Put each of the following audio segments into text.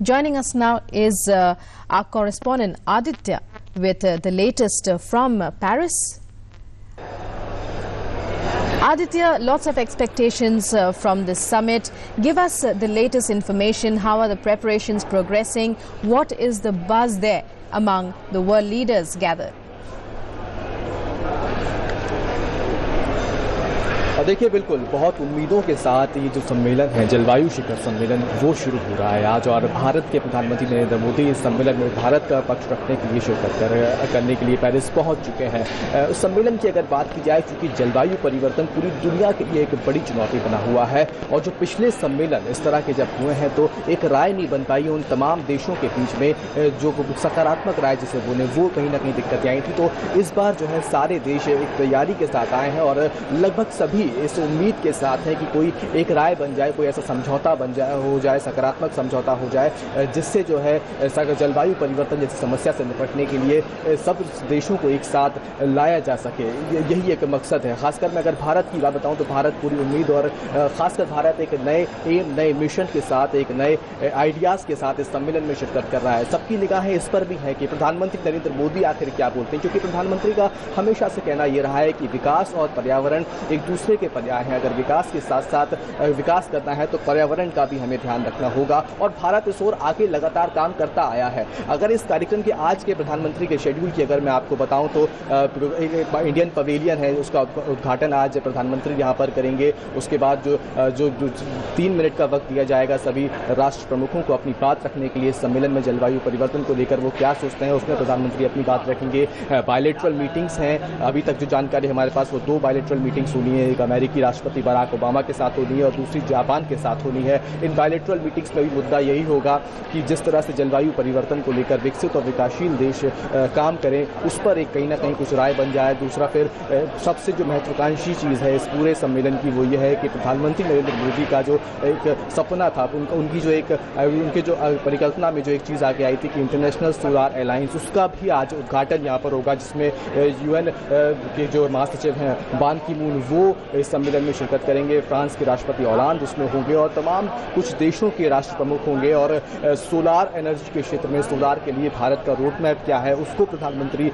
Joining us now is our correspondent Aditya with the latest from Paris. Aditya, lots of expectations from this summit. Give us the latest information. How are the preparations progressing? What is the buzz there among the world leaders gathered? देखिए, बिल्कुल बहुत उम्मीदों के साथ ये जो सम्मेलन है, जलवायु शिखर सम्मेलन, वो शुरू हो रहा है आज। और भारत के प्रधानमंत्री नरेंद्र मोदी इस सम्मेलन में भारत का पक्ष रखने के लिए शिरकत करने के लिए पेरिस पहुंच चुके हैं। उस सम्मेलन की अगर बात की जाए, चूंकि जलवायु परिवर्तन पूरी दुनिया के लिए एक बड़ी चुनौती बना हुआ है और जो पिछले सम्मेलन इस तरह के जब हुए हैं तो एक राय नहीं बन पाई उन तमाम देशों के बीच में, जो सकारात्मक राय जिसे बोले, वो कहीं ना कहीं दिक्कतें आई थी। तो इस बार जो है सारे देश एक तैयारी के साथ आए हैं और लगभग सभी इस उम्मीद के साथ है कि कोई एक राय बन जाए, कोई ऐसा समझौता हो जाए, सकारात्मक समझौता हो जाए, जिससे जो है जलवायु परिवर्तन जैसी समस्या से निपटने के लिए सब देशों को एक साथ लाया जा सके। यही एक मकसद है। खासकर मैं अगर भारत की बात बताऊं तो भारत पूरी उम्मीद और खासकर भारत एक नए मिशन के साथ, एक नए आइडियाज के साथ इस सम्मेलन में शिरकत कर रहा है। सबकी निगाहें इस पर भी है कि प्रधानमंत्री नरेंद्र मोदी आखिर क्या बोलते हैं, क्योंकि प्रधानमंत्री का हमेशा से कहना यह रहा है कि विकास और पर्यावरण एक दूसरे के पर्याय हैं। अगर विकास के साथ साथ विकास करना है तो पर्यावरण का भी हमें ध्यान रखना होगा और भारत इस ओर आगे लगातार काम करता आया है। अगर इस कार्यक्रम के आज के प्रधानमंत्री के शेड्यूल की अगर मैं आपको बताऊं तो इंडियन पवेलियन है, उसका उद्घाटन आज प्रधानमंत्री यहां पर करेंगे। उसके बाद जो 3 मिनट का वक्त दिया जाएगा सभी राष्ट्र प्रमुखों को अपनी बात रखने के लिए सम्मेलन में जलवायु परिवर्तन को लेकर वो क्या सोचते हैं, उसमें प्रधानमंत्री अपनी बात रखेंगे। बायलैटरल मीटिंग्स हैं, अभी तक जो जानकारी हमारे पास वो 2 बायलैटरल मीटिंग्स हुई है, एक अमेरिकी राष्ट्रपति बराक ओबामा के साथ होनी है और दूसरी जापान के साथ होनी है। इन बायलैटरल मीटिंग्स में भी मुद्दा यही होगा कि जिस तरह से जलवायु परिवर्तन को लेकर विकसित और विकासशील देश काम करें, उस पर एक कहीं ना कहीं कुछ राय बन जाए। दूसरा फिर सबसे जो महत्वाकांक्षी चीज़ है इस पूरे सम्मेलन की वो ये है कि प्रधानमंत्री नरेंद्र मोदी का जो एक सपना था, उनकी जो एक उनके जो परिकल्पना में जो एक चीज़ आगे आई थी कि इंटरनेशनल सोलर अलायंस, उसका भी आज उद्घाटन यहाँ पर होगा, जिसमें UN के जो महासचिव हैं बान की मून, वो इस सम्मेलन में शिरकत करेंगे। फ्रांस के राष्ट्रपति होलांद उसमें होंगे और तमाम कुछ देशों के राष्ट्र प्रमुख होंगे। और सोलार एनर्जी के क्षेत्र में सोलार के लिए भारत का रोड मैप क्या है उसको प्रधानमंत्री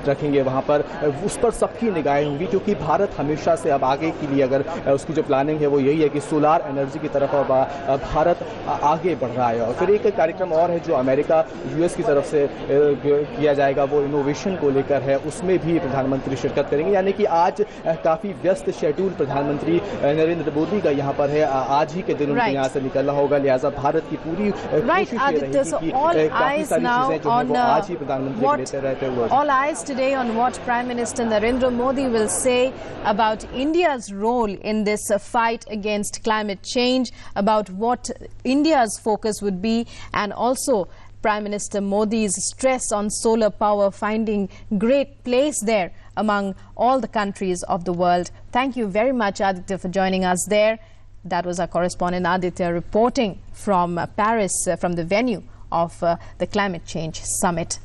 रखेंगे वहाँ पर। उस पर सबकी निगाहें होंगी, क्योंकि भारत हमेशा से अब आगे के लिए अगर उसकी जो प्लानिंग है वो यही है कि सोलार एनर्जी की तरफ भारत आगे बढ़ रहा है। और फिर एक कार्यक्रम और है जो अमेरिका US की तरफ से किया जाएगा, वो इनोवेशन को लेकर है, उसमें भी प्रधानमंत्री शिरकत करेंगे। यानी कि आज काफ़ी व्यस्त शेड्यूल प्रधानमंत्री नरेंद्र मोदी का यहाँ पर है। आज ही के दिन उनको यहाँ से निकलना होगा, लिहाजा भारत की पूरी कोशिश ये रहेगी कि काफी सारी चीजें जो है वो आज ही प्रधानमंत्री लेते रहते हुए। All eyes today on what Prime Minister Narendra Modi will say about India's role in this fight against climate change, about what India's focus would be, and also Prime Minister Modi's stress on solar power finding great place there among all the countries of the world. Thank you very much, Aditya, for joining us there. That was our correspondent Aditya reporting from Paris, from the venue of the Climate Change Summit.